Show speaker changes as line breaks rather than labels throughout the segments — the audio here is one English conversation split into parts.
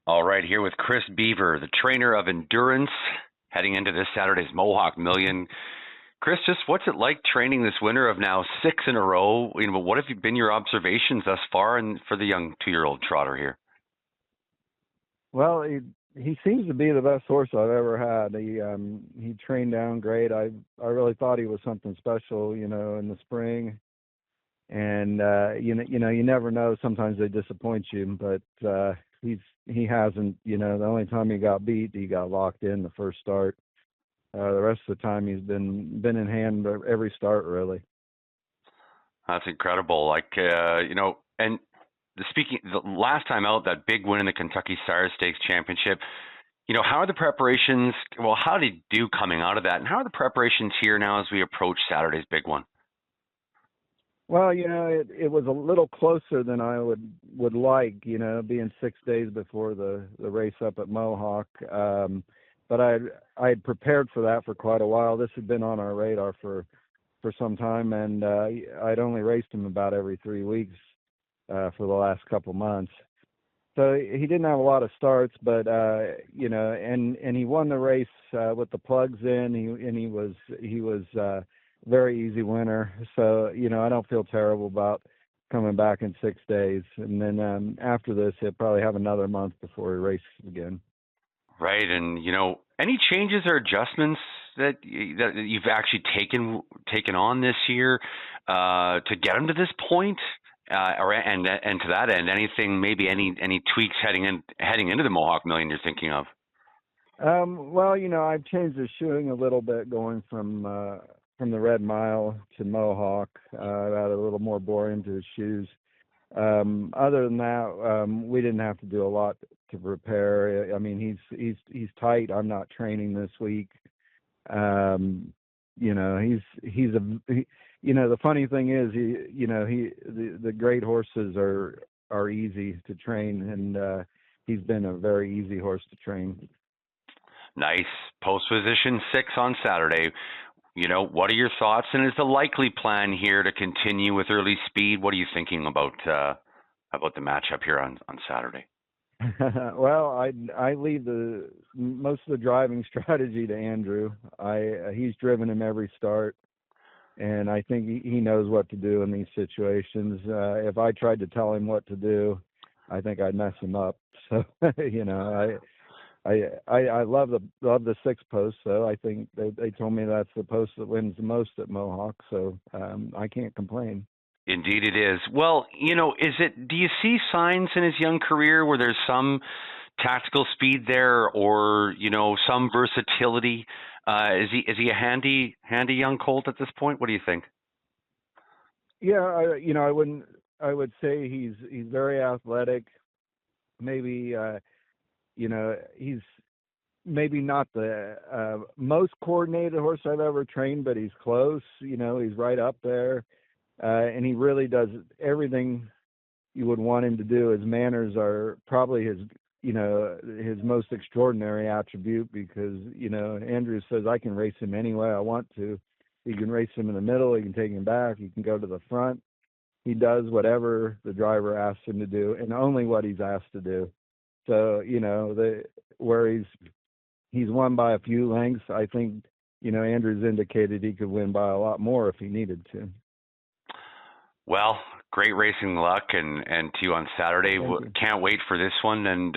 All right, here with Chris Beaver, the trainer of endurance, heading into this Saturday's Mohawk Million. Chris, just what's it like training this winter of now 6 in a row? What have been your observations thus far, and for the young 2-year-old trotter here?
Well, he seems to be the best horse I've ever had. He trained down great. I really thought he was something special, in the spring. And you never know. Sometimes they disappoint you, but he hasn't. The only time he got beat, he got locked in the first start. The rest of the time, he's been in hand every start, really.
That's incredible. And the last time out, that big win in the Kentucky Sire Stakes Championship. How are the preparations? Well, how did he do coming out of that, and how are the preparations here now as we approach Saturday's big one?
Well, it was a little closer than I would like, being 6 days before the race up at Mohawk. But I had prepared for that for quite a while. This had been on our radar for some time, and I'd only raced him about every 3 weeks for the last couple months. So he didn't have a lot of starts, but and he won the race with the plugs in. He was very easy winner. So I don't feel terrible about coming back in 6 days, and then after this, he'll probably have another month before he races again.
Right, and any changes or adjustments that you've actually taken on this year to get him to this point, and to that end, anything, maybe any tweaks heading into the Mohawk Million you're thinking of?
Well, I've changed the shoeing a little bit, going from the Red Mile to Mohawk. I've added a little more bore into his shoes. Other than that, we didn't have to do a lot to prepare. I mean, he's tight. I'm not training this week. The funny thing is, the great horses are easy to train, and he's been a very easy horse to train.
Nice. Post position 6 on Saturday. What are your thoughts? And is the likely plan here to continue with early speed? What are you thinking about the matchup here on Saturday?
Well, I leave most of the driving strategy to Andrew. He's driven him every start, and I think he knows what to do in these situations. If I tried to tell him what to do, I think I'd mess him up. So I love the 6 post, so I think they told me that's the post that wins the most at Mohawk, so I can't complain.
Indeed it is. Well, do you see signs in his young career where there's some tactical speed there, or, some versatility? Is he a handy young colt at this point? What do you think?
Yeah, I would say he's very athletic. Maybe, he's maybe not the most coordinated horse I've ever trained, but he's close. He's right up there. And he really does everything you would want him to do. His manners are probably his most extraordinary attribute, because, Andrew says I can race him any way I want to. He can race him in the middle. He can take him back. He can go to the front. He does whatever the driver asks him to do, and only what he's asked to do. So, where he's won by a few lengths, I think, Andrew's indicated he could win by a lot more if he needed to.
Well, great racing luck and to you on Saturday. Can't wait for this one. And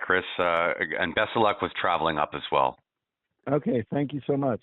Chris, and best of luck with traveling up as well.
Okay, thank you so much.